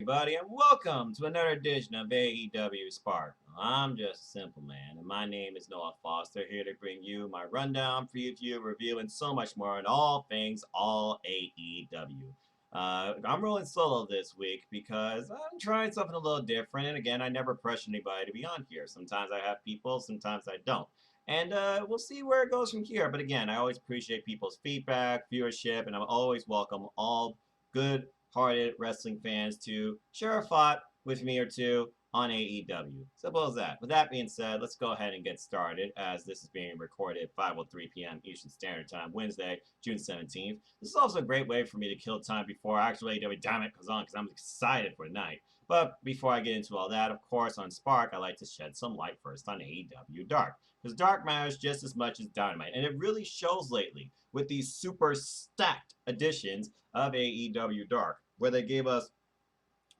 everybody, and welcome to another edition of AEW Spark. I'm just a simple man, and my name is Noah Foster, here to bring you my rundown, preview, review, and so much more on all things all AEW. I'm rolling solo this week because I'm trying something a little different, and again, I never pressure anybody to be on here. Sometimes I have people, sometimes I don't. And we'll see where it goes from here. But again, I always appreciate people's feedback, viewership, and I always welcome all good-hearted wrestling fans to share a thought with me or two on AEW. Simple as that. With that being said, let's go ahead and get started as this is being recorded at 5:03 p.m. Eastern Standard Time, Wednesday, June 17th. This is also a great way for me to kill time before actual AEW Dynamite comes on because I'm excited for tonight. But before I get into all that, of course, on Spark, I like to shed some light first on AEW Dark. Because Dark matters just as much as Dynamite, and it really shows lately with these super stacked editions of AEW Dark, where they gave us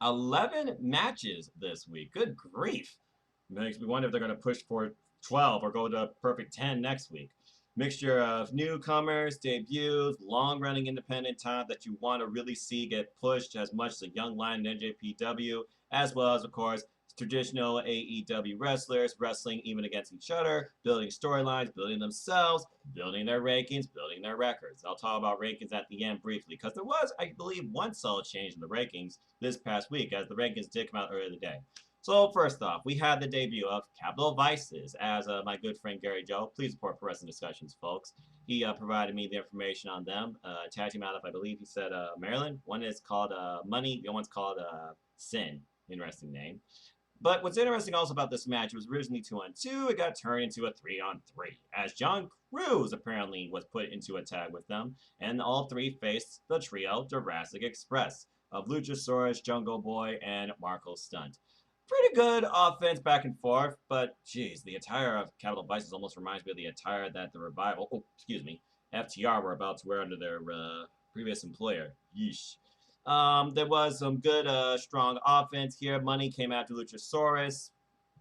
11 matches this week. Good grief. Makes me wonder if they're going to push for 12 or go to a perfect 10 next week. Mixture of newcomers, debuts, long-running independent talent that you want to really see get pushed as much as a young line in NJPW, as well as, of course, traditional AEW wrestlers wrestling even against each other, building storylines, building themselves, building their rankings, building their records. I'll talk about rankings at the end briefly because there was, I believe, one solid change in the rankings this past week as the rankings did come out earlier today. So first off, we had the debut of Capital Vices as my good friend Gary Joe. Please support for wrestling discussions, folks. He provided me the information on them. Tag team out of, I believe he said Maryland. One is called Money. The other one's called Sin. Interesting name. But what's interesting also about this match, it was originally 2-on-2, it got turned into a 3-on-3, as John Cruz apparently was put into a tag with them, and all three faced the trio Jurassic Express of Luchasaurus, Jungle Boy, and Marco Stunt. Pretty good offense back and forth, but geez, the attire of Capital Vices almost reminds me of the attire that the Revival, FTR were about to wear under their previous employer. Yeesh. There was some good, strong offense here. Money came after Luchasaurus.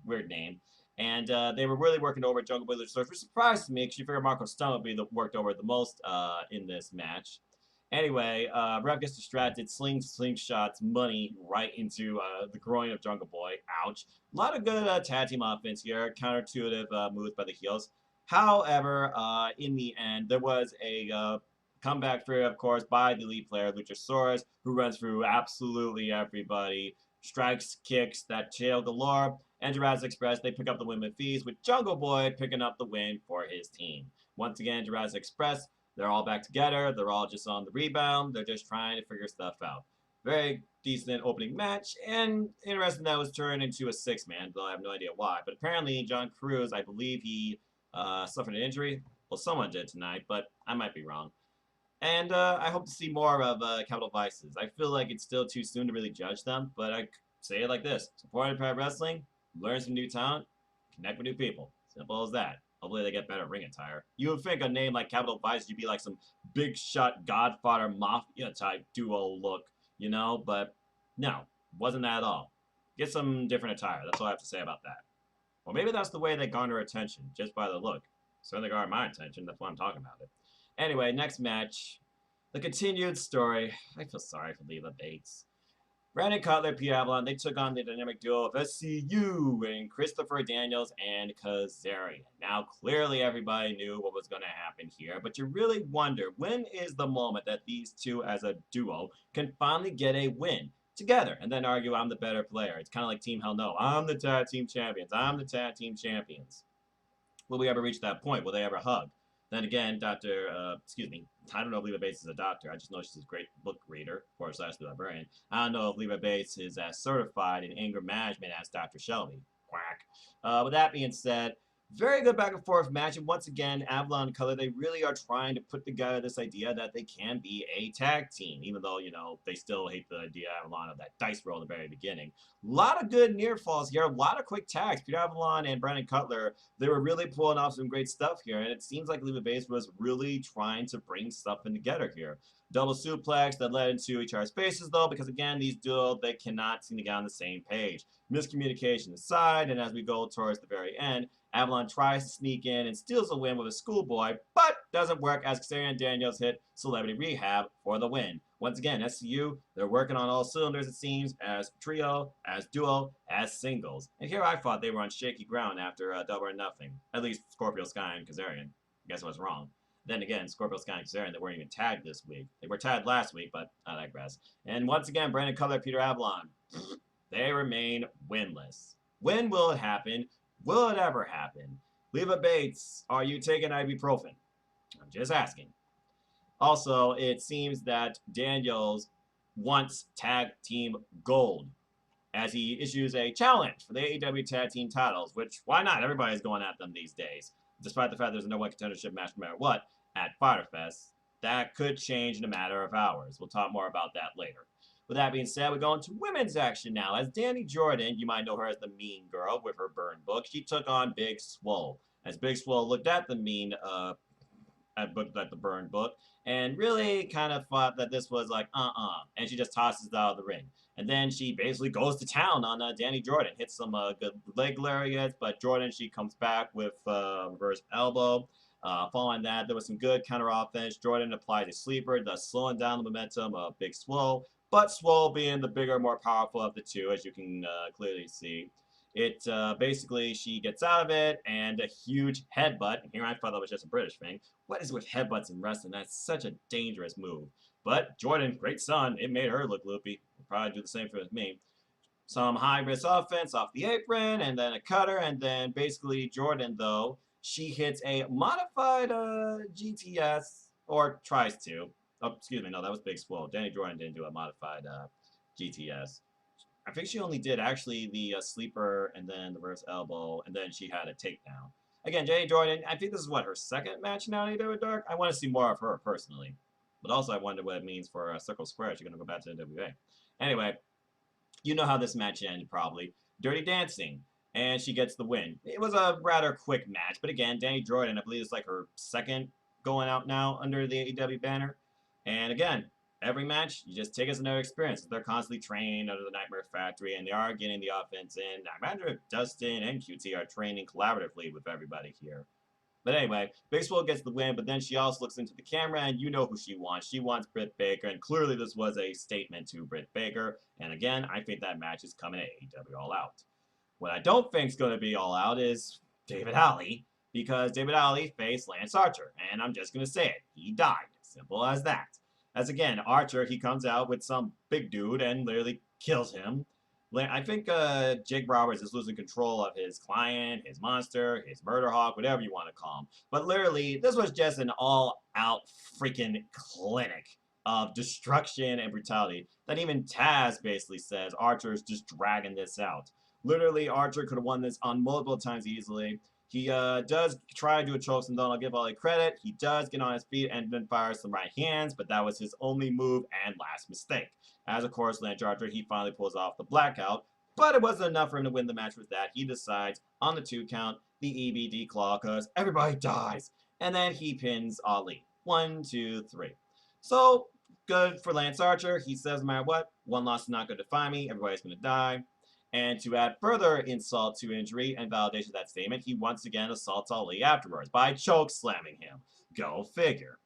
Weird name. And they were really working over Jungle Boy Luchasaurus, which surprised me because you figure Marco Stunt would be worked over the most in this match. Anyway, Rev gets distracted, slingshots Money right into the groin of Jungle Boy. Ouch. A lot of good tag team offense here. Counterintuitive moves by the heels. However, in the end, there was a comeback through, of course, by the lead player, Luchasaurus, who runs through absolutely everybody. Strikes, kicks, that tail galore, and Jurassic Express, they pick up the win with fees, with Jungle Boy picking up the win for his team. Once again, Jurassic Express, they're all back together. They're all just on the rebound. They're just trying to figure stuff out. Very decent opening match, and interesting that was turned into a six-man, though I have no idea why. But apparently, John Cruz, I believe he suffered an injury. Well, someone did tonight, but I might be wrong. And I hope to see more of Capital Vices. I feel like it's still too soon to really judge them, but I say it like this. Support Independent Wrestling, learn some new talent, connect with new people. Simple as that. Hopefully they get better ring attire. You would think a name like Capital Vices, you'd be like some big shot Godfather Mafia type duo look, you know? But no, wasn't that at all. Get some different attire. That's all I have to say about that. Or maybe that's the way they garner attention, just by the look. Certainly garner my attention. That's why I'm talking about it. Anyway, next match. The continued story. I feel sorry for Leva Bates. Brandon Cutler, Peter Avalon, they took on the dynamic duo of SCU and Christopher Daniels and Kazarian. Now, clearly everybody knew what was going to happen here, but you really wonder, when is the moment that these two as a duo can finally get a win together and then argue I'm the better player? It's kind of like Team Hell No. I'm the tag team champions. I'm the tag team champions. Will we ever reach that point? Will they ever hug? Then again, I don't know if Leva Bates is a doctor. I just know she's a great book reader, / librarian. I don't know if Leva Bates is as certified in anger management as Dr. Shelby. Quack. With that being said, very good back and forth match. And once again, Avalon and Color, they really are trying to put together this idea that they can be a tag team, even though, you know, they still hate the idea of Avalon of that dice roll at the very beginning. A lot of good near falls here, a lot of quick tags. Peter Avalon and Brandon Cutler, they were really pulling off some great stuff here, and it seems like Leva Bates was really trying to bring something together here. Double suplex that led into each other's faces, though, because again, these duos, they cannot seem to get on the same page. Miscommunication aside, and as we go towards the very end, Avalon tries to sneak in and steals a win with a schoolboy, but doesn't work as Kazarian and Daniels hit Celebrity Rehab for the win. Once again, SCU, they're working on all cylinders, it seems, as trio, as duo, as singles. And here I thought they were on shaky ground after Double or Nothing. At least Scorpio Sky and Kazarian. I guess I was wrong. Then again, Scorpio Sky and Kazarian, they weren't even tagged this week. They were tagged last week, but I digress. And once again, Brandon Cutler, Peter Avalon, they remain winless. When will it happen? Will it ever happen? Leva Bates, are you taking ibuprofen? I'm just asking. Also, it seems that Daniels wants tag team gold as he issues a challenge for the AEW tag team titles, which, why not? Everybody's going at them these days. Despite the fact there's a no one contendership match no matter what at Fyter Fest, that could change in a matter of hours. We'll talk more about that later. With that being said, we go into women's action now. As Danny Jordan, you might know her as the Mean Girl with her burn book, she took on Big Swole. As Big Swole looked at the burn book, and really kind of thought that this was like, and she just tosses it out of the ring. And then she basically goes to town on Danny Jordan, hits some good leg lariats, but Jordan, she comes back with reverse elbow. Following that, there was some good counter offense. Jordan applied a sleeper, thus slowing down the momentum of Big Swole, but Swole being the bigger, more powerful of the two, as you can clearly see. It basically, she gets out of it, and a huge headbutt. And here I thought that was just a British thing. What is with headbutts in wrestling? That's such a dangerous move. But Jordan, great son, it made her look loopy. We'll probably do the same for me. Some high-risk offense off the apron, and then a cutter, and then basically Jordan, though, she hits a modified GTS, or tries to. Oh, excuse me, no, that was Big Swole. Danny Jordan didn't do a modified GTS. I think she only did actually the sleeper and then the reverse elbow, and then she had a takedown. Again, Danny Jordan, I think this is what, her second match now in AEW Dark? I want to see more of her personally. But also I wonder what it means for Circle Square. She's going to go back to the NWA. Anyway, you know how this match ended probably. Dirty Dancing. And she gets the win. It was a rather quick match. But again, Danny Jordan, I believe it's like her second going out now under the AEW banner. And again, every match, you just take as another experience. They're constantly trained under the Nightmare Factory, and they are getting the offense in. I imagine if Dustin and QT are training collaboratively with everybody here. But anyway, Big Swole gets the win, but then she also looks into the camera, and you know who she wants. She wants Britt Baker, and clearly this was a statement to Britt Baker. And again, I think that match is coming to AEW All Out. What I don't think is going to be All Out is David Alley, because David Alley faced Lance Archer, and I'm just going to say it. He died. Simple as that. As again, Archer, he comes out with some big dude and literally kills him. I think Jake Roberts is losing control of his client, his monster, his murder hawk, whatever you want to call him. But literally, this was just an all-out freaking clinic of destruction and brutality that even Taz basically says Archer's just dragging this out. Literally, Archer could have won this on multiple times easily. He does try to do a choke and I'll give Ollie credit. He does get on his feet and then fires some right hands, but that was his only move and last mistake. As of course, Lance Archer, he finally pulls off the blackout, but it wasn't enough for him to win the match with that. He decides on the 2 count, the EBD claw, because everybody dies. And then he pins Ali. 1, 2, 3. So, good for Lance Archer. He says, no matter what, one loss is not going to define me. Everybody's going to die. And to add further insult to injury and validation of that statement, he once again assaults Ali afterwards by choke slamming him. Go figure.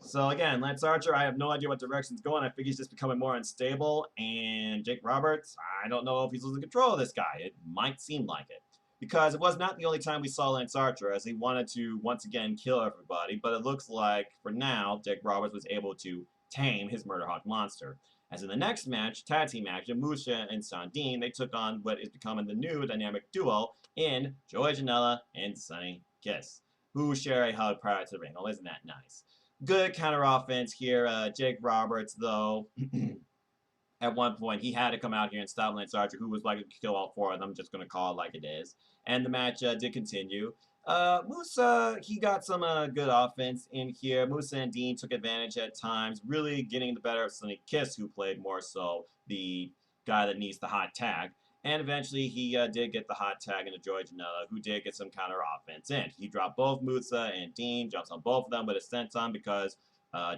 So again, Lance Archer, I have no idea what direction it's going. I think he's just becoming more unstable. And Jake Roberts, I don't know if he's losing control of this guy. It might seem like it. Because it was not the only time we saw Lance Archer, as he wanted to once again kill everybody. But it looks like, for now, Jake Roberts was able to tame his Murderhawk monster. As in the next match, tag team match, Musha and Sandine, they took on what is becoming the new dynamic duo in Joey Janela and Sonny Kiss, who share a hug prior to the ring. Oh, isn't that nice? Good counter offense here. Jake Roberts, though, at one point, he had to come out here and stop Lance Archer, who was likely to kill all 4 of them. Just going to call it like it is. And the match did continue. Musa, he got some good offense in here. Musa and Dean took advantage at times, really getting the better of Sonny Kiss, who played more so the guy that needs the hot tag. And eventually, he did get the hot tag into Joey Janela, who did get some counter offense in. He dropped both Musa and Dean, jumps on both of them with a senton because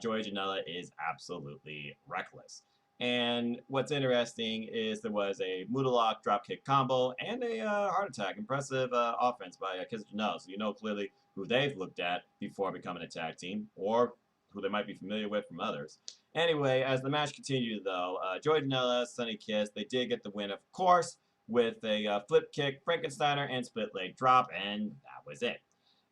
Joey Janela is absolutely reckless. And what's interesting is there was a Moodalock dropkick combo and a heart attack. Impressive offense by Kiss Janela. So you know clearly who they've looked at before becoming a tag team, or who they might be familiar with from others. Anyway, as the match continued, though, Joey Janela, Sonny Kiss, they did get the win, of course, with a flip kick, Frankensteiner, and split leg drop, and that was it.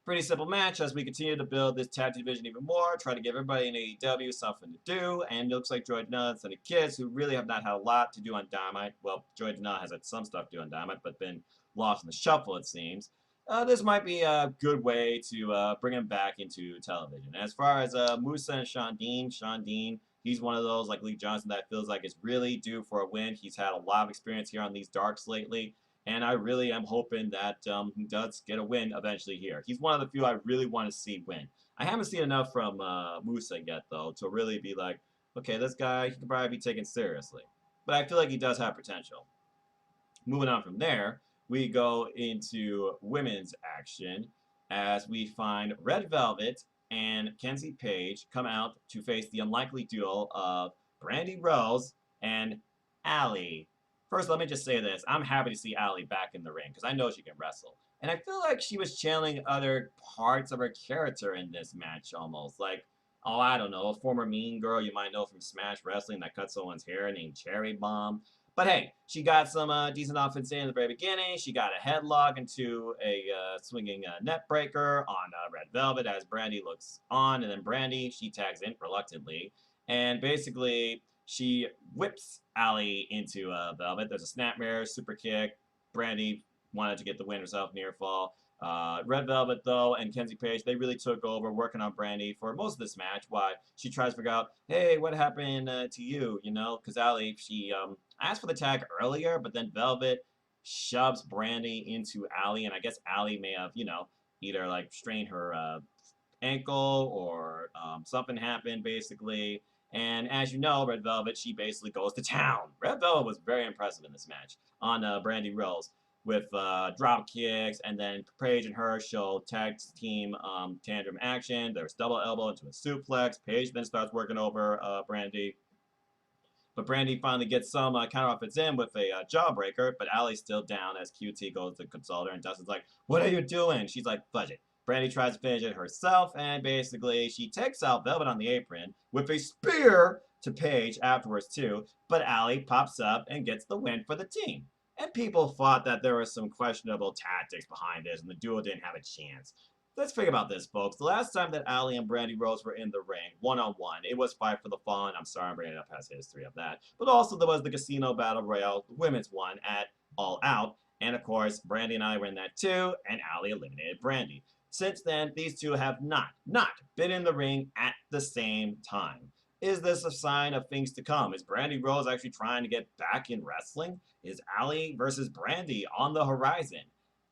Pretty simple match as we continue to build this tag division even more, try to give everybody in AEW something to do, and it looks like Joey Janela and Sonny Kiss, who really have not had a lot to do on Dynamite. Well, Joey Janela has had some stuff to do on Dynamite, but been lost in the shuffle, it seems. This might be a good way to bring him back into television. As far as Musa and Sean Dean, he's one of those like Lee Johnson that feels like is really due for a win. He's had a lot of experience here on these darks lately, and I really am hoping that he does get a win eventually here. He's one of the few I really want to see win. I haven't seen enough from Musa yet, though, to really be like, okay, this guy, he can probably be taken seriously. But I feel like he does have potential. Moving on from there, we go into women's action as we find Red Velvet and Kenzie Page come out to face the unlikely duel of Brandy Rose and Allie. First, let me just say this. I'm happy to see Allie back in the ring because I know she can wrestle. And I feel like she was channeling other parts of her character in this match almost. Like, oh, I don't know, a former mean girl you might know from Smash Wrestling that cut someone's hair named Cherry Bomb. But hey, she got some decent offense in the very beginning. She got a headlock into a swinging net breaker on Red Velvet as Brandy looks on. And then Brandy, she tags in reluctantly. And basically, she whips Allie into Velvet. There's a snapmare, super kick. Brandy wanted to get the win herself, near fall. Red Velvet, though, and Kenzie Page, they really took over working on Brandy for most of this match. Why she tries to figure out, hey, what happened to you? You know, because Allie, she asked for the tag earlier, but then Velvet shoves Brandy into Allie, and I guess Allie may have, you know, either like strained her ankle or something happened, basically. And as you know, Red Velvet, she basically goes to town. Red Velvet was very impressive in this match on Brandy Rose with drop kicks, and then Page and her show tag team tandem action. There's double elbow into a suplex. Page then starts working over Brandy. But Brandy finally gets some counter offense in with a jawbreaker, but Allie's still down as QT goes to console her, and Dustin's like, what are you doing? She's like, fudge it. Brandy tries to finish it herself, and basically she takes out Velvet on the apron with a spear to Paige afterwards too, but Allie pops up and gets the win for the team. And people thought that there were some questionable tactics behind this, and the duo didn't have a chance. Let's think about this, folks. The last time that Allie and Brandy Rose were in the ring, one-on-one, it was Fight for the Fallen. I'm sorry I'm bringing up past history of that. But also there was the Casino Battle Royale, the women's one, at All Out. And of course, Brandy and Allie were in that too, and Allie eliminated Brandy. Since then, these two have not been in the ring at the same time. Is this a sign of things to come? Is Brandy Rose actually trying to get back in wrestling? Is Allie versus Brandy on the horizon?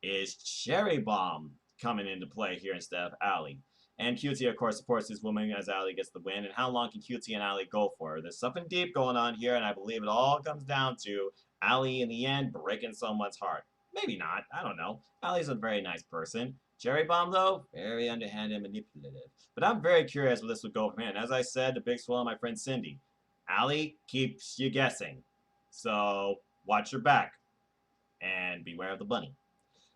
Is Cherry Bomb coming into play here instead of Allie? And QT, of course, supports his woman as Allie gets the win. And how long can QT and Allie go for? There's something deep going on here, and I believe it all comes down to Allie, in the end, breaking someone's heart. Maybe not. I don't know. Allie's a very nice person. Cherry Bomb, though, very underhanded and manipulative. But I'm very curious where this would go from here. And as I said, the big swell, my friend Cindy, Allie keeps you guessing. So watch your back and beware of the bunny.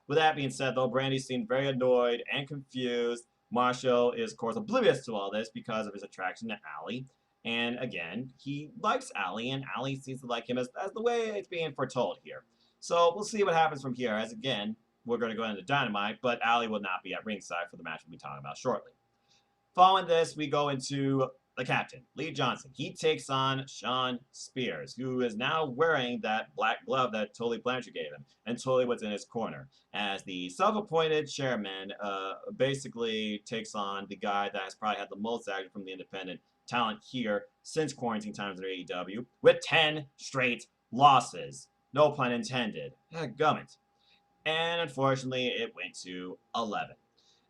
With that being said, though, Brandy seemed very annoyed and confused. Marshall is, of course, oblivious to all this because of his attraction to Allie. And again, he likes Allie, and Allie seems to like him as the way it's being foretold here. So we'll see what happens from here, as again, we're going to go into Dynamite, but Allie will not be at ringside for the match we'll be talking about shortly. Following this, we go into the captain, Lee Johnson. He takes on Shawn Spears, who is now wearing that black glove that Tully Blanchard gave him, and Tully was in his corner, as the self-appointed chairman basically takes on the guy that has probably had the most action from the independent talent here since quarantine times in AEW, with 10 straight losses. No pun intended. Gummit. And unfortunately, it went to 11.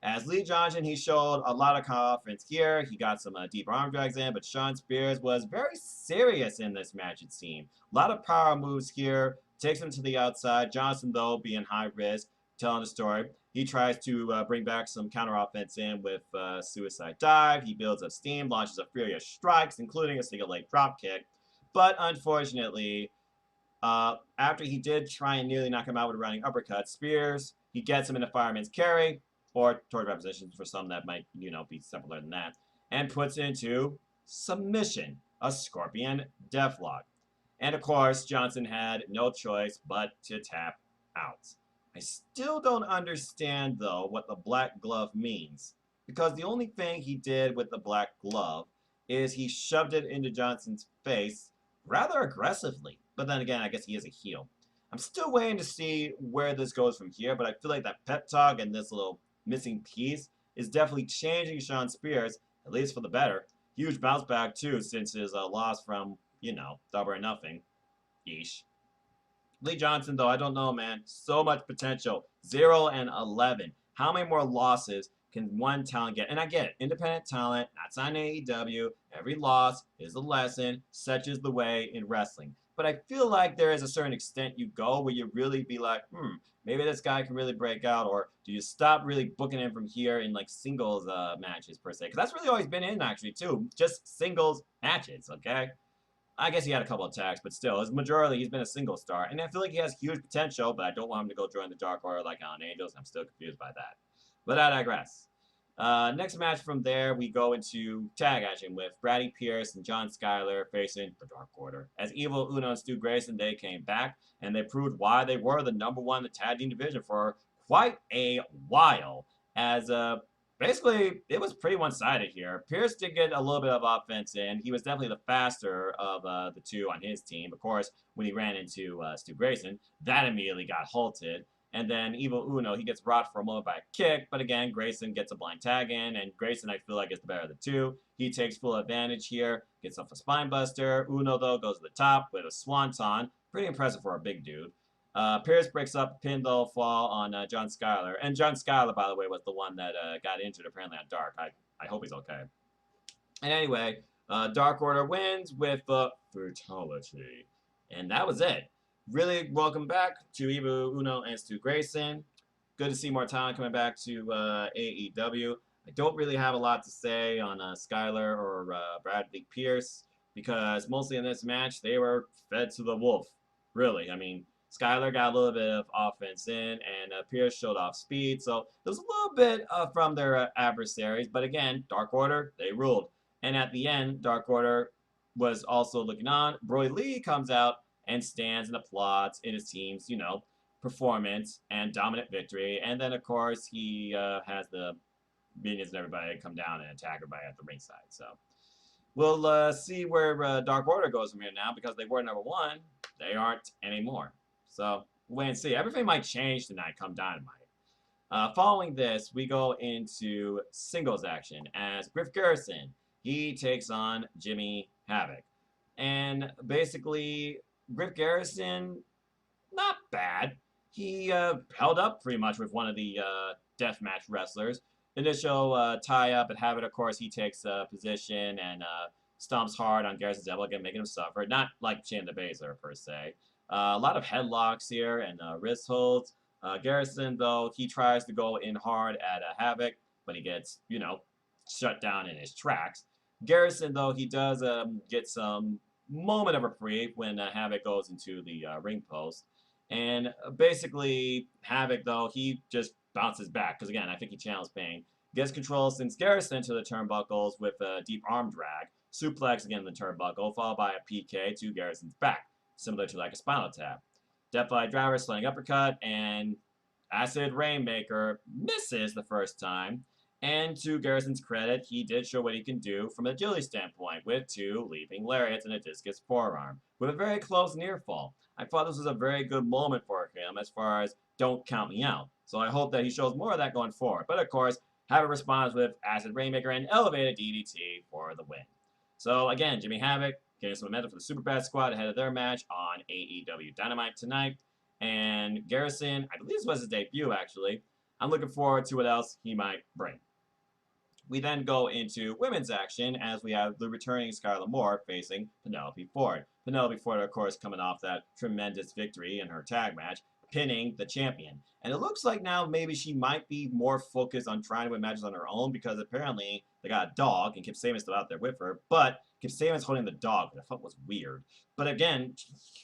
As Lee Johnson, he showed a lot of confidence here. He got some deep arm drags in, but Shawn Spears was very serious in this match, it seemed. A lot of power moves here. Takes him to the outside. Johnson, though, being high risk, telling the story. He tries to bring back some counter offense in with suicide dive. He builds up steam, launches a furious strikes, including a single leg drop kick. But unfortunately, after he did try and nearly knock him out with a running uppercut, Spears, he gets him in a fireman's carry. or toward repositions for some that might, be simpler than that, and puts into submission, a Scorpion Deathlock. And of course, Johnson had no choice but to tap out. I still don't understand, though, what the black glove means. Because the only thing he did with the black glove is he shoved it into Johnson's face rather aggressively. But then again, I guess he is a heel. I'm still waiting to see where this goes from here, but I feel like that pep talk and this little missing piece is definitely changing Shawn Spears, at least for the better. Huge bounce back, too, since his loss from, Double or Nothing. Yeesh. Lee Johnson, though, I don't know, man. So much potential. 0-11. How many more losses can one talent get? And I get it. Independent talent, not signed to AEW. Every loss is a lesson. Such is the way in wrestling. But I feel like there is a certain extent you go where you really be like, maybe this guy can really break out. Or do you stop really booking him from here in like singles matches per se? Because that's really always been in actually too. Just singles matches, okay? I guess he had a couple of tags, but still, his majority, he's been a single star. And I feel like he has huge potential, but I don't want him to go join the Dark Order like Alan Angels. I'm still confused by that. But I digress. Next match from there, we go into tag action with Brady Pierce and John Skyler facing the Dark Order. As Evil Uno and Stu Grayson, they came back, and they proved why they were the number one in the tag team division for quite a while. As basically, it was pretty one-sided here. Pierce did get a little bit of offense in. He was definitely the faster of the two on his team. Of course, when he ran into Stu Grayson, that immediately got halted. And then Evil Uno, he gets brought for a moment by a kick, but again, Grayson gets a blind tag in, and Grayson, I feel like, is the better of the two. He takes full advantage here, gets off a spine buster. Uno, though, goes to the top with a swanton. Pretty impressive for a big dude. Pierce breaks up a pinball fall on John Skyler. And John Skyler, by the way, was the one that got injured apparently on Dark. I hope he's okay. And anyway, Dark Order wins with fatality. And that was it. Really welcome back to Evil Uno and Stu Grayson. Good to see more talent coming back to AEW. I don't really have a lot to say on Skyler or Bradley Pierce because mostly in this match they were fed to the wolf. Really, I mean, Skyler got a little bit of offense in, and Pierce showed off speed. So there was a little bit from their adversaries. But again, Dark Order, they ruled. And at the end, Dark Order was also looking on. Broy Lee comes out and stands and applauds in his team's, performance and dominant victory. And then, of course, he has the minions and everybody come down and attack everybody at the ringside. So we'll see where Dark Order goes from here now because they were number one. They aren't anymore. So we'll wait and see. Everything might change tonight come Dynamite. Following this, we go into singles action as Griff Garrison, he takes on Jimmy Havoc. And basically, Griff Garrison, not bad. He held up pretty much with one of the deathmatch wrestlers. Initial tie-up at Havoc, of course, he takes a position and stomps hard on Garrison's elbow, again, making him suffer. Not like Shayna Baszler, per se. A lot of headlocks here and wrist holds. Garrison, though, he tries to go in hard at Havoc, but he gets, shut down in his tracks. Garrison, though, he does get some moment of reprieve when Havoc goes into the ring post. And basically, Havoc, though, he just bounces back. Because, again, I think he channels pain. Gets control, sends Garrison to the turnbuckles with a deep arm drag. Suplex again in the turnbuckle, followed by a PK to Garrison's back. Similar to like a spinal tap. Deathfly Driver, slaying uppercut, and Acid Rainmaker misses the first time. And to Garrison's credit, he did show what he can do from an agility standpoint with two leaping lariats and a discus forearm, with a very close near fall. I thought this was a very good moment for him as far as don't count me out. So I hope that he shows more of that going forward. But of course, Havoc responds with Acid Rainmaker and elevated DDT for the win. So again, Jimmy Havoc getting some momentum for the Superbad Squad ahead of their match on AEW Dynamite tonight. And Garrison, I believe this was his debut actually. I'm looking forward to what else he might bring. We then go into women's action as we have the returning Scarlett Moore facing Penelope Ford. Penelope Ford, of course, coming off that tremendous victory in her tag match, pinning the champion. And it looks like now maybe she might be more focused on trying to win matches on her own because apparently they got a dog and Kip Sabian's still out there with her, but Kip Sabian's holding the dog, which I thought was weird. But again,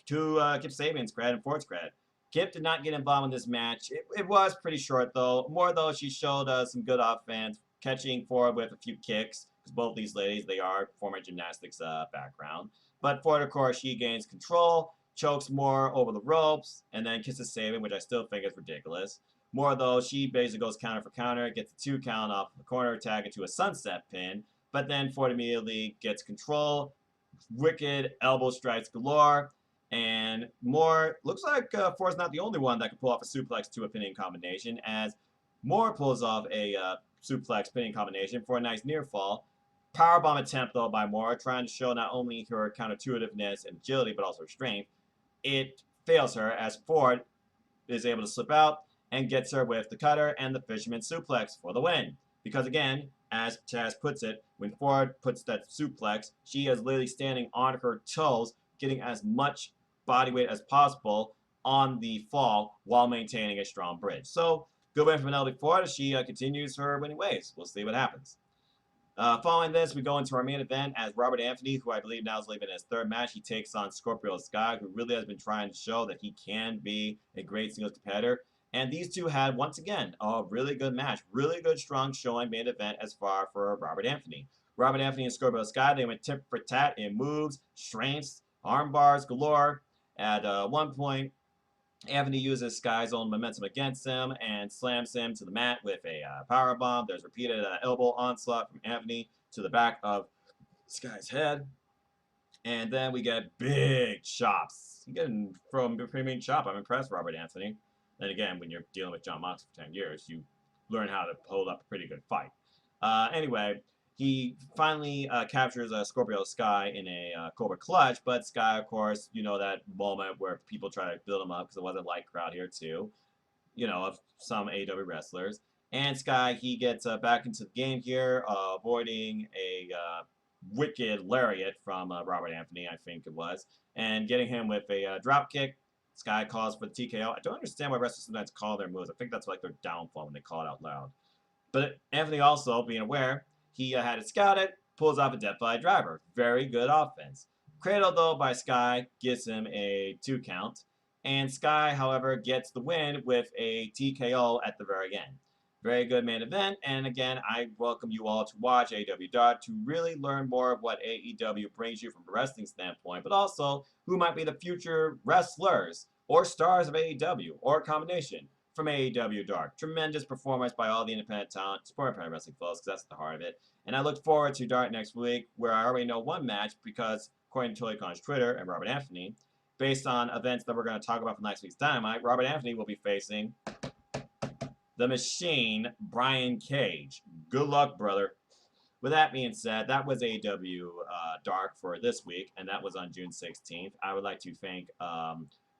to Kip Sabian's credit and Ford's credit, Kip did not get involved in this match. It was pretty short, though. More, though, she showed some good offense, catching Ford with a few kicks, because both these ladies, they are former gymnastics background. But Ford, of course, she gains control, chokes more over the ropes, and then kisses Sabin, which I still think is ridiculous. More, though, she basically goes counter for counter, gets a 2 count off the corner attack into a sunset pin, but then Ford immediately gets control, wicked elbow strikes galore, and more. Looks like Ford's not the only one that can pull off a suplex to a pinning combination, as Moore pulls off a suplex pinning combination for a nice near fall. Powerbomb attempt, though, by Moore, trying to show not only her counterintuitiveness and agility, but also her strength. It fails her as Ford is able to slip out and gets her with the cutter and the fisherman suplex for the win. Because again, as Chaz puts it, when Ford puts that suplex, she is literally standing on her toes, getting as much body weight as possible on the fall while maintaining a strong bridge. So, good win from Penelope Ford as she continues her winning ways. We'll see what happens. Following this, we go into our main event as Robert Anthony, who I believe now is leaving his third match. He takes on Scorpio Sky, who really has been trying to show that he can be a great singles competitor. And these two had, once again, a really good match. Really good, strong showing main event as far for Robert Anthony. Robert Anthony and Scorpio Sky, they went tit for tat in moves, strengths, arm bars galore. At one point, Anthony uses Sky's own momentum against him and slams him to the mat with a power bomb. There's repeated elbow onslaught from Anthony to the back of Sky's head. And then we get big chops. You get from pretty mean chop. I'm impressed, Robert Anthony. And again, when you're dealing with John Moxley for 10 years, you learn how to hold up a pretty good fight. Anyway, he finally captures Scorpio Sky in a Cobra Clutch, but Sky, of course, you know that moment where people try to build him up because it was a light crowd here too, you know, of some AEW wrestlers. And Sky, he gets back into the game here, avoiding a wicked lariat from Robert Anthony, I think it was, and getting him with a drop kick. Sky calls for the TKO. I don't understand why wrestlers sometimes call their moves. I think that's like their downfall when they call it out loud. But Anthony also, being aware, he had it scouted, pulls off a deathfly driver. Very good offense. Cradle, though, by Sky, gives him a 2 count. And Sky, however, gets the win with a TKO at the very end. Very good main event, and again, I welcome you all to watch AEW Dark to really learn more of what AEW brings you from a wrestling standpoint, but also who might be the future wrestlers or stars of AEW, or a combination from AEW Dark. Tremendous performance by all the independent talent, support independent wrestling folks, because that's the heart of it. And I look forward to Dark next week, where I already know one match, because according to Tony Khan's Twitter and Robert Anthony, based on events that we're going to talk about from next week's Dynamite, Robert Anthony will be facing the Machine, Brian Cage. Good luck, brother. With that being said, that was AEW Dark for this week, and that was on June 16th. I would like to thank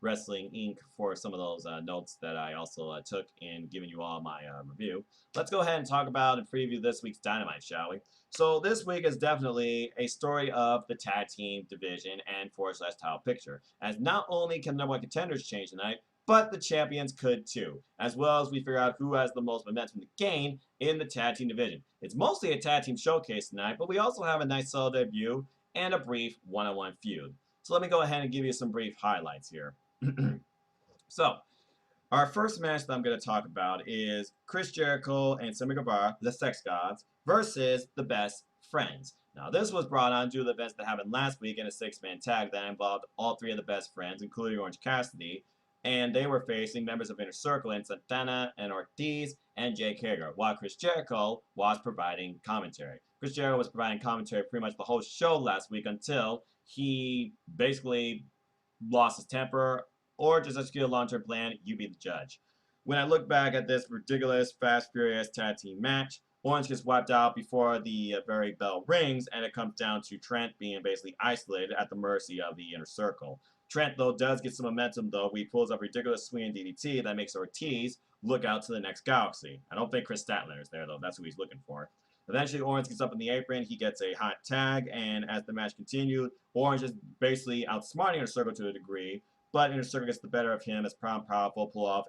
Wrestling Inc. for some of those notes that I also took in giving you all my review. Let's go ahead and talk about and preview this week's Dynamite, shall we? So this week is definitely a story of the tag team division and /title picture, as not only can the number one contenders change tonight, but the champions could too, as well as we figure out who has the most momentum to gain in the tag team division. It's mostly a tag team showcase tonight, but we also have a nice solo debut and a brief one-on-one feud. So let me go ahead and give you some brief highlights here. So, our first match that I'm going to talk about is Chris Jericho and Sammy Guevara, the Sex Gods, versus the Best Friends. Now, this was brought on due to the events that happened last week in a 6-man tag that involved all 3 of the Best Friends, including Orange Cassidy, and they were facing members of Inner Circle and Santana and Ortiz and Jake Hager, while Chris Jericho was providing commentary. Chris Jericho was providing commentary pretty much the whole show last week until he basically lost his temper or just executed a long-term plan. You be the judge. When I look back at this ridiculous, fast, furious tag team match, Orange gets wiped out before the very bell rings, and it comes down to Trent being basically isolated at the mercy of the Inner Circle. Trent, though, does get some momentum, though. He pulls up a ridiculous swinging DDT that makes Ortiz look out to the next galaxy. I don't think Chris Statler is there, though. That's who he's looking for. Eventually, Orange gets up in the apron. He gets a hot tag, and as the match continued, Orange is basically outsmarting Inner Circle to a degree, but Inner Circle gets the better of him as Proud and Powerful pull off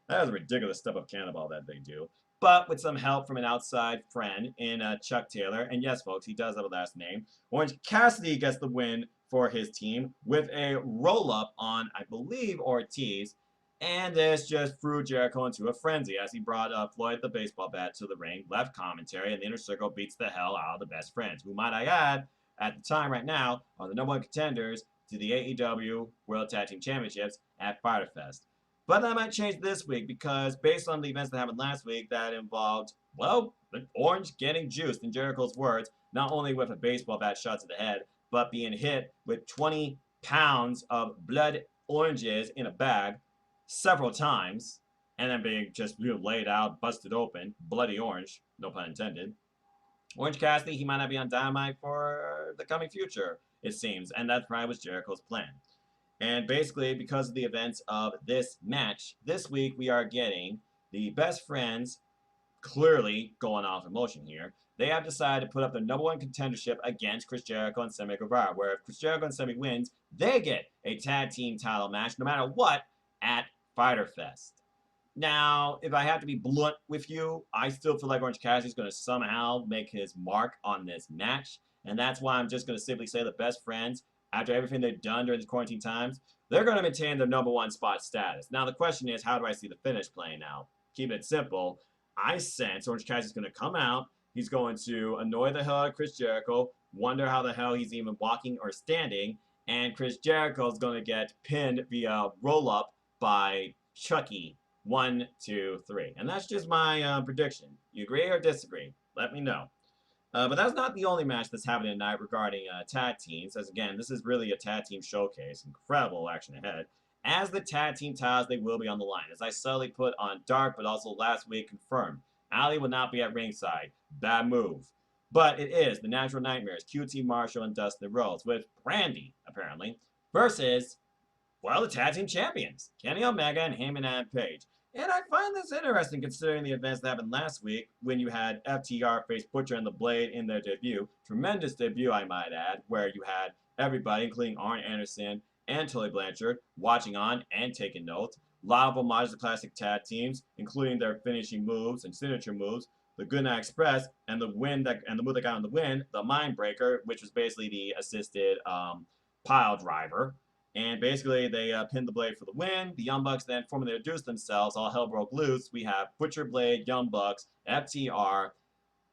that was a ridiculous step-up cannonball that they do. But with some help from an outside friend in Chuck Taylor, and yes, folks, he does have a last name, Orange Cassidy gets the win for his team with a roll-up on, I believe, Ortiz. And this just threw Jericho into a frenzy as he brought Floyd the baseball bat to the ring, left commentary, and the Inner Circle beats the hell out of the best friends, who, might I add, at the time right now, are the #1 contenders to the AEW World Tag Team Championships at Fyter Fest. But that might change this week because based on the events that happened last week, that involved, well, the orange getting juiced, in Jericho's words, not only with a baseball bat shot to the head, but being hit with 20 pounds of blood oranges in a bag several times, and then being just laid out, busted open, bloody orange, no pun intended. Orange Cassidy, he might not be on Dynamite for the coming future, it seems, and that probably was Jericho's plan. And basically, because of the events of this match, this week we are getting the best friends clearly going off emotion here. They have decided to put up the #1 contendership against Chris Jericho and Sammy Guevara, where if Chris Jericho and Sammy wins, they get a tag team title match no matter what at Fyter Fest. Now, if I have to be blunt with you, I still feel like Orange Cassidy is going to somehow make his mark on this match. And that's why I'm just going to simply say the best friends, after everything they've done during the quarantine times, they're going to maintain their #1 spot status. Now, the question is, how do I see the finish playing out? Keep it simple. I sense Orange Cassidy is going to come out. He's going to annoy the hell out of Chris Jericho, wonder how the hell he's even walking or standing, and Chris Jericho is going to get pinned via roll-up by Chucky. 1, 2, 3. And that's just my prediction. You agree or disagree? Let me know. But that's not the only match that's happening tonight regarding tag teams, as again, this is really a tag team showcase. Incredible action ahead. As the tag team titles, they will be on the line. As I subtly put on Dark, but also last week confirmed. Ali will not be at ringside. Bad move. But it is the Natural Nightmares, QT Marshall and Dustin Rhodes, with Brandy, apparently, versus, well, the tag team champions, Kenny Omega and Heyman and Page. And I find this interesting considering the events that happened last week when you had FTR face Butcher and the Blade in their debut. Tremendous debut, I might add, where you had everybody, including Arn Anderson and Tully Blanchard, watching on and taking notes. A lot of homages to classic tag teams, including their finishing moves and signature moves. The Goodnight Express and the move that got on the win, the Mindbreaker, which was basically the assisted pile driver. And basically, they pinned the Blade for the win. The Young Bucks then formally introduced themselves. All hell broke loose. We have Butcher, Blade, Young Bucks, FTR,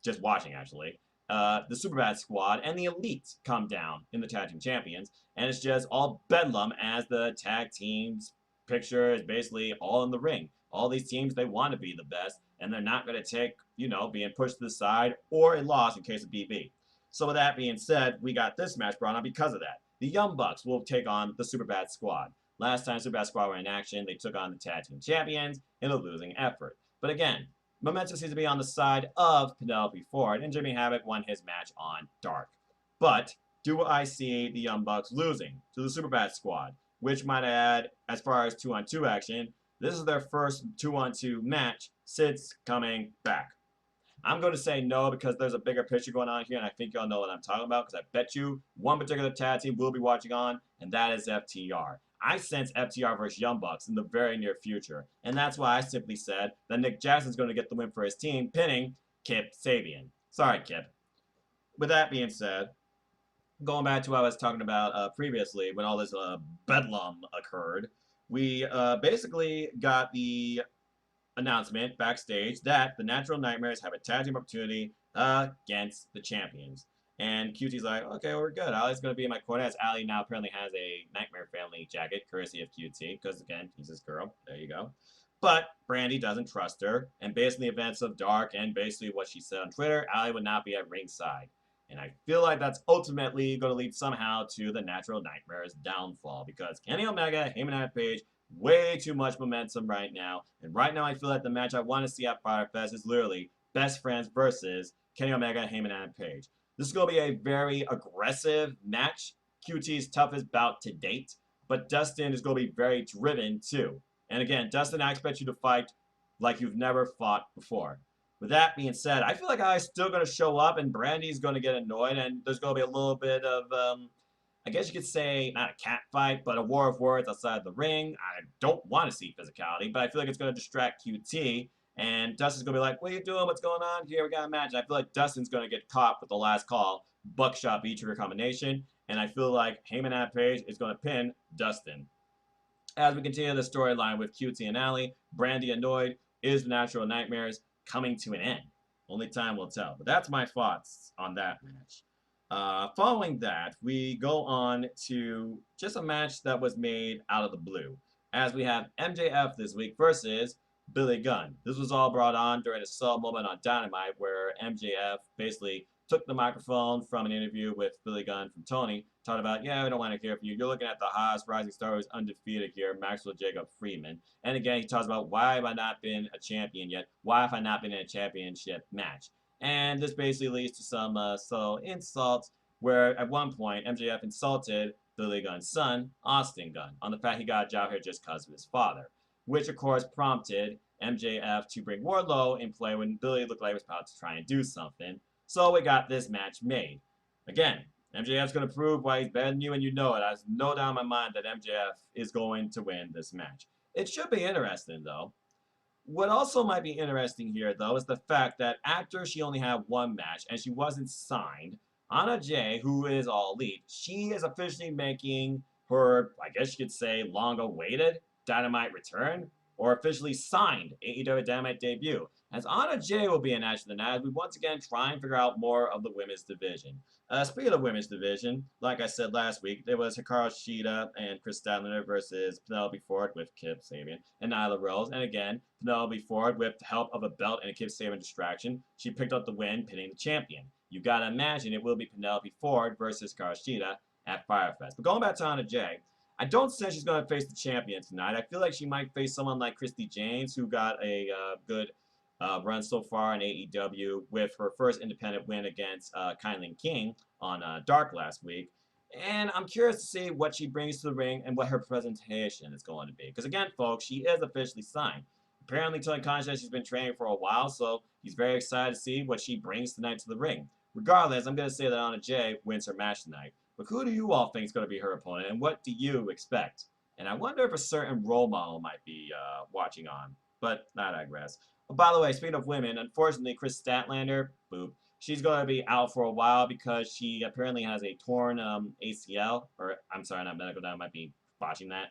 just watching actually, the Superbad Squad, and the Elite come down in the Tag Team Champions. And it's just all bedlam as the tag teams picture is basically all in the ring. All these teams, they want to be the best, and they're not going to take, being pushed to the side or a loss in case of BB. So with that being said, we got this match brought on because of that. The Young Bucks will take on the Superbad Squad. Last time Superbad Squad were in action, they took on the Tag Team Champions in a losing effort. But again, momentum seems to be on the side of Penelope Ford, and Jimmy Havoc won his match on Dark. But do I see the Young Bucks losing to the Superbad Squad? Which might add, as far as 2-on-2 action, this is their first 2-on-2 match since coming back. I'm going to say no because there's a bigger picture going on here, and I think y'all know what I'm talking about because I bet you one particular tag team we'll be watching on, and that is FTR. I sense FTR versus Young Bucks in the very near future, and that's why I simply said that Nick Jackson's going to get the win for his team, pinning Kip Sabian. Sorry, Kip. With that being said, going back to what I was talking about previously when all this bedlam occurred, we basically got the announcement backstage that the Natural Nightmares have a tag team opportunity against the champions. And QT's like, okay, we're good. Ali's going to be in my corner, as Ali now apparently has a Nightmare Family jacket, courtesy of QT, because, again, he's his girl. There you go. But Brandy doesn't trust her, and based on the events of Dark and basically what she said on Twitter, Ali would not be at ringside. And I feel like that's ultimately going to lead somehow to the Natural Nightmares' downfall, because Kenny Omega, Heyman and Page, way too much momentum right now. And right now I feel like the match I want to see at Fyter Fest is literally Best Friends versus Kenny Omega, Heyman and Page. This is going to be a very aggressive match. QT's toughest bout to date. But Dustin is going to be very driven too. And again, Dustin, I expect you to fight like you've never fought before. With that being said, I feel like I's still going to show up and Brandy's going to get annoyed. And there's going to be a little bit of I guess you could say, not a cat fight, but a war of words outside the ring. I don't want to see physicality, but I feel like it's going to distract QT. And Dustin's going to be like, what are you doing? What's going on here? We got a match. And I feel like Dustin's going to get caught with the last call, buckshot V-trigger combination. And I feel like Heyman and Page is going to pin Dustin. As we continue the storyline with QT and Allie, Brandy annoyed, is the Natural Nightmares coming to an end? Only time will tell. But that's my thoughts on that match. Following that, we go on to just a match that was made out of the blue, as we have MJF this week versus Billy Gunn. This was all brought on during a sub moment on Dynamite where MJF basically took the microphone from an interview with Billy Gunn from Tony, talking about, yeah, we don't want to hear from you. You're looking at the highest rising star who's undefeated here, Maxwell Jacob Friedman. And again, he talks about, why have I not been a champion yet? Why have I not been in a championship match? And this basically leads to some subtle insults where at one point MJF insulted Billy Gunn's son, Austin Gunn, on the fact he got a job here just because of his father, which of course prompted MJF to bring Wardlow in play when Billy looked like he was about to try and do something. So we got this match made. Again, MJF's going to prove why he's better than you, and you know it. I have no doubt in my mind that MJF is going to win this match. It should be interesting, though. What also might be interesting here, though, is the fact that after she only had one match and she wasn't signed, Anna Jay, who is All Elite, she is officially making her, I guess you could say, long-awaited Dynamite return, or officially signed AEW Dynamite debut, as Anna Jay will be in action tonight as we once again try and figure out more of the women's division. Speaking of women's division, like I said last week, there was Hikaru Shida and Chris Statlander versus Penelope Ford with Kip Sabian and Nyla Rose. And again, Penelope Ford, with the help of a belt and a Kip Sabian distraction, she picked up the win, pinning the champion. You gotta imagine it will be Penelope Ford versus Hikaru Shida at Firefest. But going back to Anna Jay, I don't think she's going to face the champion tonight. I feel like she might face someone like Christy James, who got a good run so far in AEW with her first independent win against Kylan King on Dark last week. And I'm curious to see what she brings to the ring and what her presentation is going to be. Because again, folks, she is officially signed. Apparently, Tony Khan says she's been training for a while, so he's very excited to see what she brings tonight to the ring. Regardless, I'm going to say that Anna Jay wins her match tonight. But who do you all think is going to be her opponent, and what do you expect? And I wonder if a certain role model might be watching on, but I digress. By the way, speaking of women, unfortunately, Chris Statlander, boop, she's going to be out for a while because she apparently has a torn ACL, or I'm sorry, not medical, I might be botching that.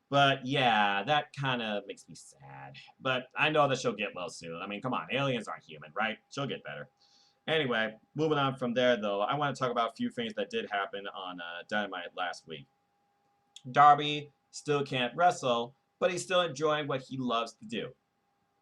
But yeah, that kind of makes me sad. But I know that she'll get well soon. I mean, come on, aliens aren't human, right? She'll get better. Anyway, moving on from there, though, I want to talk about a few things that did happen on Dynamite last week. Darby still can't wrestle, but he's still enjoying what he loves to do,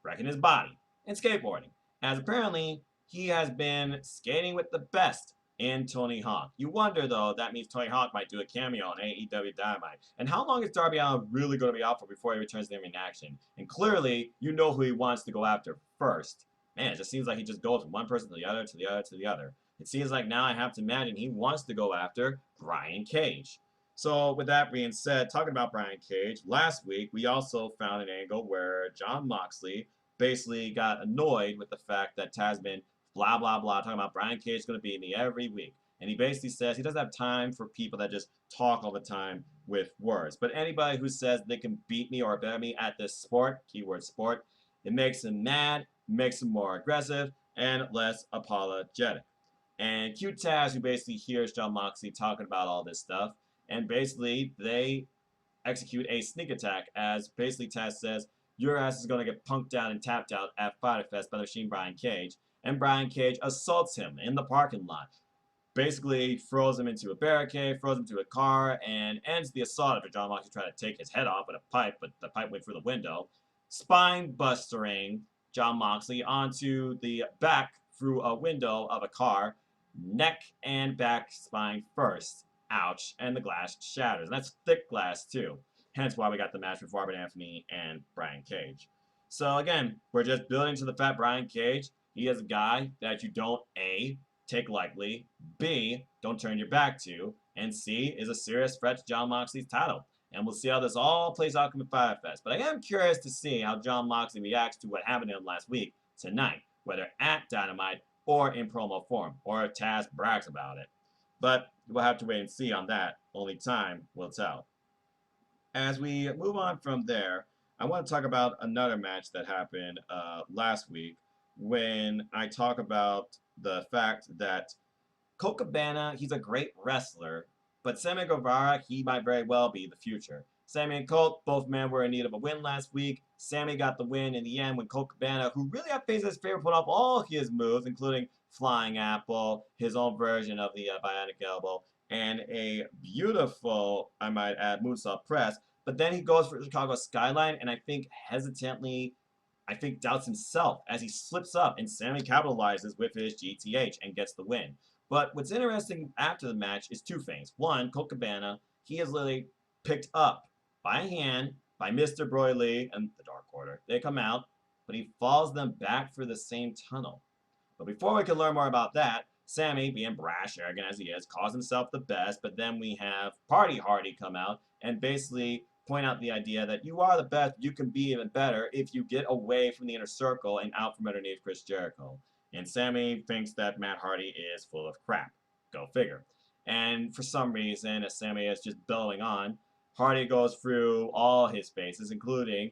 wrecking his body and skateboarding, as apparently he has been skating with the best in Tony Hawk. You wonder, though, that means Tony Hawk might do a cameo on AEW Dynamite. And how long is Darby Allin really going to be out for before he returns to the ring action? And clearly, you know who he wants to go after first. Man, it just seems like he just goes from one person to the other, to the other, to the other. It seems like now I have to imagine he wants to go after Brian Cage. So with that being said, talking about Brian Cage, last week we also found an angle where Jon Moxley basically got annoyed with the fact that Tasman blah, blah, blah, talking about Brian Cage is going to beat me every week. And he basically says he doesn't have time for people that just talk all the time with words. But anybody who says they can beat me or beat me at this sport, keyword sport, it makes him mad, makes him more aggressive, and less apologetic. And Q-Taz, who basically hears Jon Moxley talking about all this stuff, and basically they execute a sneak attack as basically Taz says, your ass is going to get punked down and tapped out at Fighter Fest by the Machine Brian Cage. And Brian Cage assaults him in the parking lot. Basically throws him into a barricade, throws him into a car, and ends the assault after Jon Moxley tried to take his head off with a pipe, but the pipe went through the window. Spine bustering Jon Moxley onto the back through a window of a car, neck and back spine first. Ouch, and the glass shatters. And that's thick glass too. Hence why we got the match with Robert Anthony and Brian Cage. So again, we're just building to the fact Brian Cage, he is a guy that you don't A, take lightly, B, don't turn your back to, and C, is a serious threat to Jon Moxley's title. And we'll see how this all plays out coming Firefest. But I am curious to see how Jon Moxley reacts to what happened to him last week tonight, whether at Dynamite or in promo form, or if Taz brags about it. But we'll have to wait and see on that. Only time will tell. As we move on from there, I want to talk about another match that happened last week when I talk about the fact that Colt Cabana, he's a great wrestler, but Sammy Guevara, he might very well be the future. Sammy and Colt, both men were in need of a win last week. Sammy got the win in the end when Colt Cabana, who really I faced his favorite, put off all his moves, including Flying Apple, his own version of the Bionic Elbow, and a beautiful, I might add, moonsault press. But then he goes for Chicago Skyline, and I think hesitantly, doubts himself as he slips up, and Sammy capitalizes with his GTH and gets the win. But what's interesting after the match is two things. One, Colt Cabana, he is literally picked up by hand by Mr. Broly and the Dark Order. They come out, but he follows them back for the same tunnel. But before we can learn more about that, Sammy, being brash, arrogant as he is, calls himself the best, but then we have Party Hardy come out and basically point out the idea that you are the best, you can be even better if you get away from the inner circle and out from underneath Chris Jericho. And Sammy thinks that Matt Hardy is full of crap. Go figure. And for some reason, as Sammy is just bellowing on, Hardy goes through all his phases, including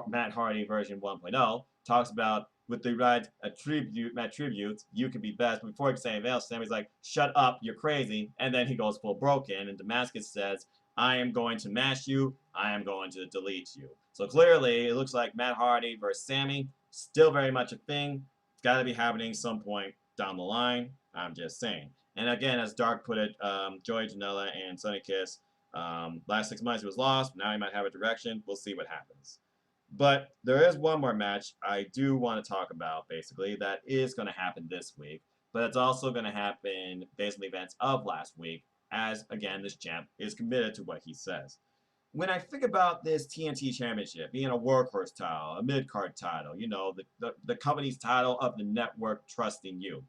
Matt Hardy version 1.0, talks about with the right attributes, you can be best. But before he can say anything else, Sammy's like, shut up, you're crazy. And then he goes full broken, and Damascus says, I am going to mash you, I am going to delete you. So clearly, it looks like Matt Hardy versus Sammy, still very much a thing. It's got to be happening some point down the line. I'm just saying. And again, as Dark put it, Joey Janela and Sonny Kiss, last 6 months he was lost. Now he might have a direction. We'll see what happens. But there is one more match I do want to talk about, basically, that is going to happen this week. But it's also going to happen based on the events of last week, as, again, this champ is committed to what he says. When I think about this TNT Championship being a workhorse title, a mid-card title, you know, the company's title of the network trusting you,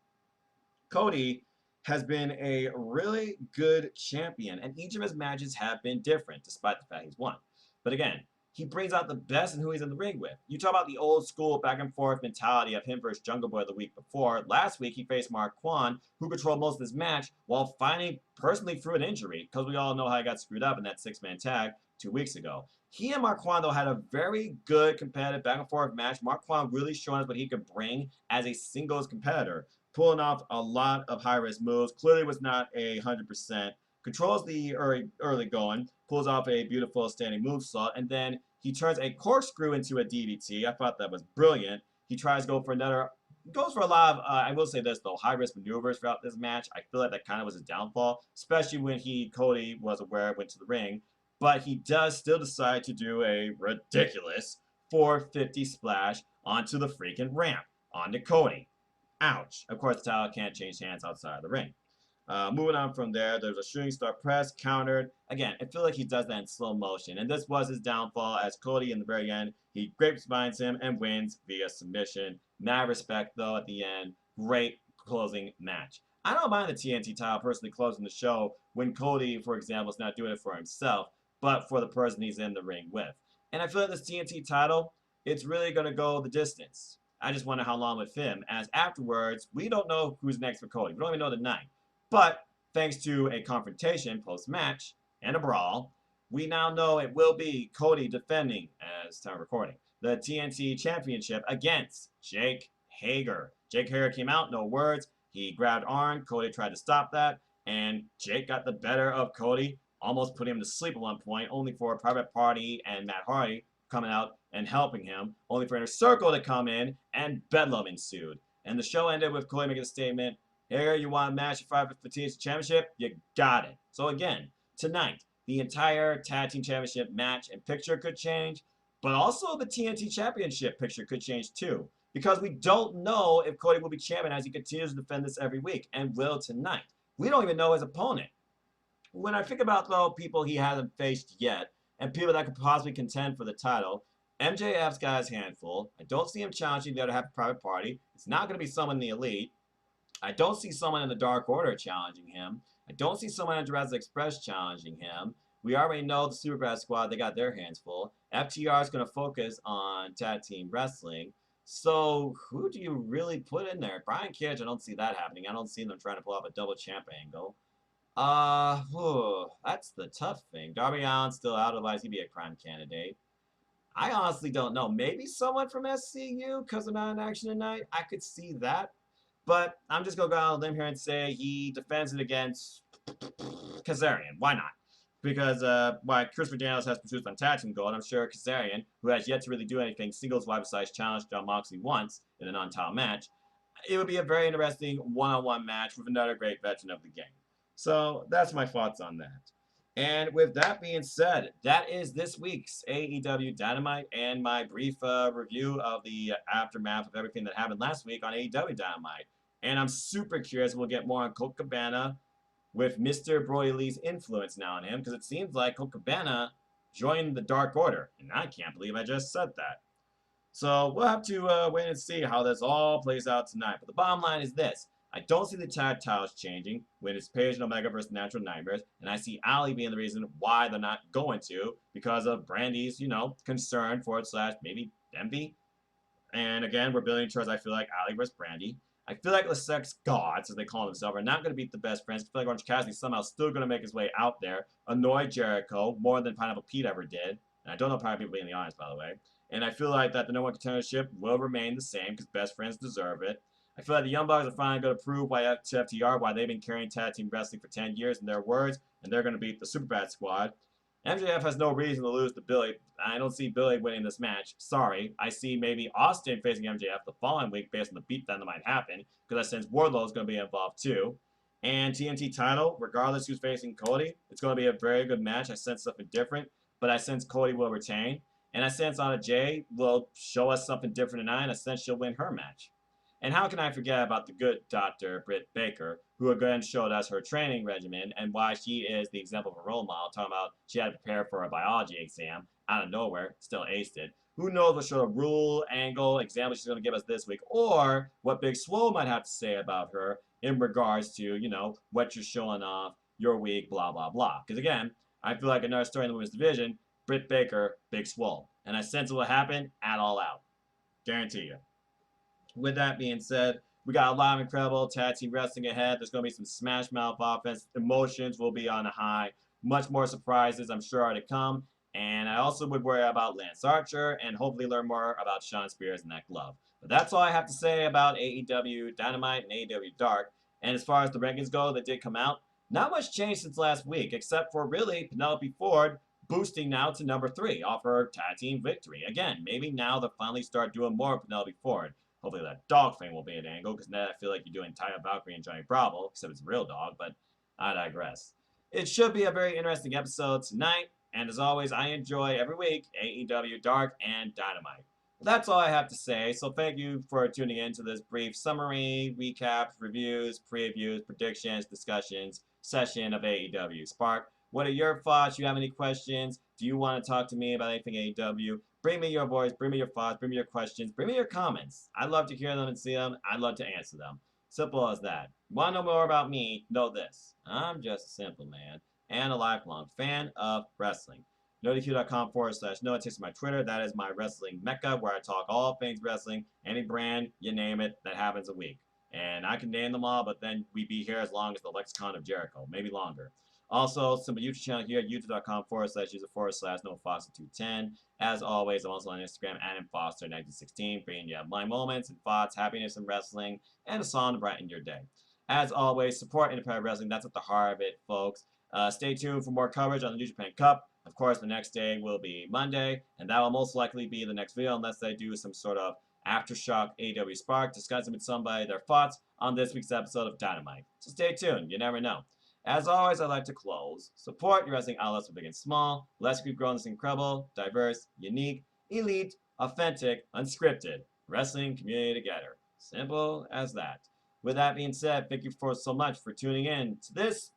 Cody has been a really good champion, and each of his matches have been different, despite the fact he's won. But again, he brings out the best in who he's in the ring with. You talk about the old school back and forth mentality of him versus Jungle Boy the week before. Last week, he faced Mark Quan, who controlled most of his match while fighting personally through an injury, because we all know how he got screwed up in that 6-man tag 2 weeks ago. He and Mark Quan, though, had a very good competitive back and forth match. Mark Quan really showing us what he could bring as a singles competitor, pulling off a lot of high-risk moves. Clearly was not 100%. Controls the early going, pulls off a beautiful standing movesault, and then he turns a corkscrew into a DDT. I thought that was brilliant. He tries to go for another, goes for a lot of, I will say this though, high-risk maneuvers throughout this match. I feel like that kind of was his downfall, especially when Cody was aware, went to the ring. But he does still decide to do a ridiculous 450 splash onto the freaking ramp, onto Cody. Ouch. Of course, the title can't change hands outside of the ring. Moving on from there, there's a shooting star press, countered. Again, I feel like he does that in slow motion. And this was his downfall, as Cody, in the very end, he grapevines him and wins via submission. Mad respect, though, at the end. Great closing match. I don't mind the TNT title personally closing the show when Cody, for example, is not doing it for himself, but for the person he's in the ring with. And I feel like this TNT title, it's really going to go the distance. I just wonder how long with him, as afterwards, we don't know who's next for Cody. We don't even know the night. But thanks to a confrontation post-match and a brawl, we now know it will be Cody defending, as time of recording, the TNT Championship against Jake Hager. Jake Hager came out, no words. He grabbed Arn. Cody tried to stop that, and Jake got the better of Cody, almost put him to sleep at one point, only for Private Party and Matt Hardy coming out and helping him, only for Inner Circle to come in, and bedlam ensued. And the show ended with Cody making a statement, here, you want a match to fight for the TNT Championship? You got it. So again, tonight, the entire Tag Team Championship match and picture could change, but also the TNT Championship picture could change too, because we don't know if Cody will be champion as he continues to defend this every week, and will tonight. We don't even know his opponent. When I think about, though, people he hasn't faced yet, and people that could possibly contend for the title, MJF's got his handful. I don't see him challenging the other half of Private Party. It's not going to be someone in the Elite. I don't see someone in the Dark Order challenging him. I don't see someone in Jurassic Express challenging him. We already know the Superbad Squad, they got their hands full. FTR is going to focus on tag team wrestling. So who do you really put in there? Brian Cage, I don't see that happening. I don't see them trying to pull off a double champ angle. That's the tough thing. Darby Allin's still out, otherwise he'd be a prime candidate. I honestly don't know. Maybe someone from SCU, because they're not in action tonight. I could see that. But I'm just going to go out on a limb here and say he defends it against Kazarian. Why not? because why Christopher Daniels has pursued on tag team gold, I'm sure Kazarian, who has yet to really do anything singles-wise besides challenge Jon Moxley once in a non-title match, it would be a very interesting one-on-one match with another great veteran of the game. So that's my thoughts on that. And with that being said, that is this week's AEW Dynamite and my brief review of the aftermath of everything that happened last week on AEW Dynamite. And I'm super curious. We'll get more on Colt Cabana with Mr. Brody Lee's influence now on him, because it seems like Colt Cabana joined the Dark Order. And I can't believe I just said that. So we'll have to wait and see how this all plays out tonight. But the bottom line is this. I don't see the tag titles changing when it's Paige and Omega versus Natural Nightmares. And I see Allie being the reason why they're not going to, because of Brandy's, concern / maybe envy. And again, we're building towards, I feel like, Allie versus Brandy. I feel like the Sex Gods, as they call themselves, are not going to beat the Best Friends. I feel like Orange Cassidy somehow still going to make his way out there, annoy Jericho more than Pineapple Pete ever did. And I don't know Pineapple Pete being in the audience, by the way. And I feel like that the #1 contendership will remain the same because Best Friends deserve it. I feel like the Young Bucks are finally going to prove to FTR why they've been carrying tag team wrestling for 10 years in their words, and they're going to beat the Superbad Squad. MJF has no reason to lose to Billy. I don't see Billy winning this match. Sorry. I see maybe Austin facing MJF the following week based on the beatdown that might happen, because I sense Wardlow is going to be involved too. And TNT title, regardless who's facing Cody, it's going to be a very good match. I sense something different, but I sense Cody will retain. And I sense Anna Jay will show us something different tonight, and I sense she'll win her match. And how can I forget about the good Dr. Britt Baker, who again showed us her training regimen and why she is the example of a role model, talking about she had to prepare for a biology exam out of nowhere, still aced it. Who knows what sort of rule, angle, example she's going to give us this week, or what Big Swole might have to say about her in regards to, what you're showing off, your week, blah, blah, blah. Because again, I feel like another story in the women's division, Britt Baker, Big Swole. And I sense it will happen at All Out. Guarantee you. With that being said, we got a lot of incredible tag team wrestling ahead. There's going to be some Smash Mouth offense. Emotions will be on a high. Much more surprises, I'm sure, are to come. And I also would worry about Lance Archer and hopefully learn more about Shawn Spears and that glove. But that's all I have to say about AEW Dynamite and AEW Dark. And as far as the rankings go that did come out, not much changed since last week, except for really Penelope Ford boosting now to number 3 off her tag team victory. Again, maybe now they'll finally start doing more of Penelope Ford. Hopefully that dog thing will be an angle, because now I feel like you're doing Taya Valkyrie and Johnny Bravo, except it's a real dog, but I digress. It should be a very interesting episode tonight, and as always, I enjoy every week AEW Dark and Dynamite. That's all I have to say, so thank you for tuning in to this brief summary, recaps, reviews, previews, predictions, discussions, session of AEW Spark. What are your thoughts? Do you have any questions? Do you want to talk to me about anything AEW? Bring me your voice, bring me your thoughts, bring me your questions, bring me your comments. I'd love to hear them and see them. I'd love to answer them. Simple as that. Want to know more about me? Know this. I'm just a simple man and a lifelong fan of wrestling. NoDQ.com/Noah takes my Twitter. That is my wrestling mecca where I talk all things wrestling, any brand, you name it, that happens a week. And I can name them all, but then we'd be here as long as the lexicon of Jericho, maybe longer. Also, simple YouTube channel here, youtube.com/user/NoahFoster210. As always, I'm also on Instagram, AdamFoster1916, bringing you my moments and thoughts, happiness in wrestling, and a song to brighten your day. As always, support independent wrestling. That's at the heart of it, folks. Stay tuned for more coverage on the New Japan Cup. Of course, the next day will be Monday, and that will most likely be the next video unless they do some sort of Aftershock AEW Spark, discussing with somebody their thoughts on this week's episode of Dynamite. So stay tuned. You never know. As always, I'd like to close. Support your wrestling outlets for big and small. Let's keep growing this incredible, diverse, unique, elite, authentic, unscripted wrestling community together. Simple as that. With that being said, thank you so much for tuning in to this,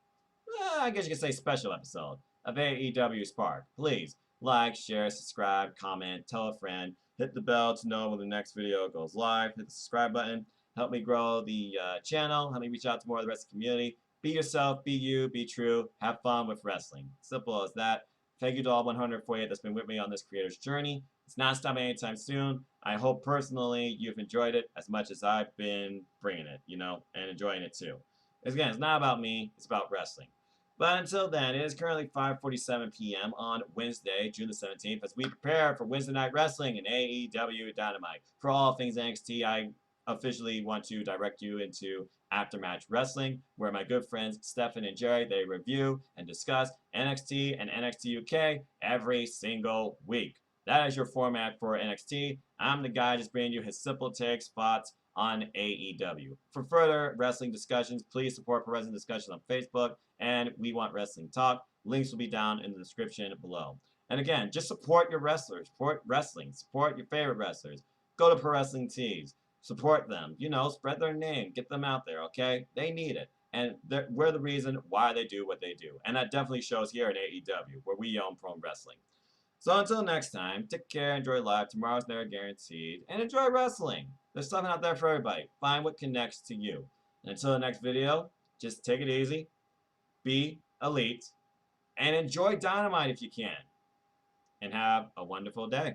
I guess you could say, special episode of AEW Spark. Please like, share, subscribe, comment, tell a friend, hit the bell to know when the next video goes live, hit the subscribe button, help me grow the channel, help me reach out to more of the rest of the community. Be yourself, be you, be true, have fun with wrestling. Simple as that. Thank you to all 148 that's been with me on this creator's journey. It's not stopping anytime soon. I hope personally you've enjoyed it as much as I've been bringing it, and enjoying it too. Because again, it's not about me, it's about wrestling. But until then, it is currently 5:47 p.m. on Wednesday, June the 17th, as we prepare for Wednesday Night Wrestling and AEW Dynamite. For all things NXT, I officially want to direct you into Aftermatch Wrestling, where my good friends Stefan and Jerry, they review and discuss NXT and NXT UK every single week. That is your format for NXT. I'm the guy just bringing you his simple takes, thoughts on AEW. For further wrestling discussions, please support Pro Wrestling Discussions on Facebook and We Want Wrestling Talk. Links will be down in the description below. And again, just support your wrestlers, support wrestling, support your favorite wrestlers. Go to Pro Wrestling Tees, support them, you know, spread their name, get them out there, okay? They need it. And we're the reason why they do what they do. And that definitely shows here in AEW, where we own Pro Wrestling. So until next time, take care, enjoy life. Tomorrow's never guaranteed. And enjoy wrestling. There's something out there for everybody. Find what connects to you. And until the next video, just take it easy, be elite, and enjoy Dynamite if you can. And have a wonderful day.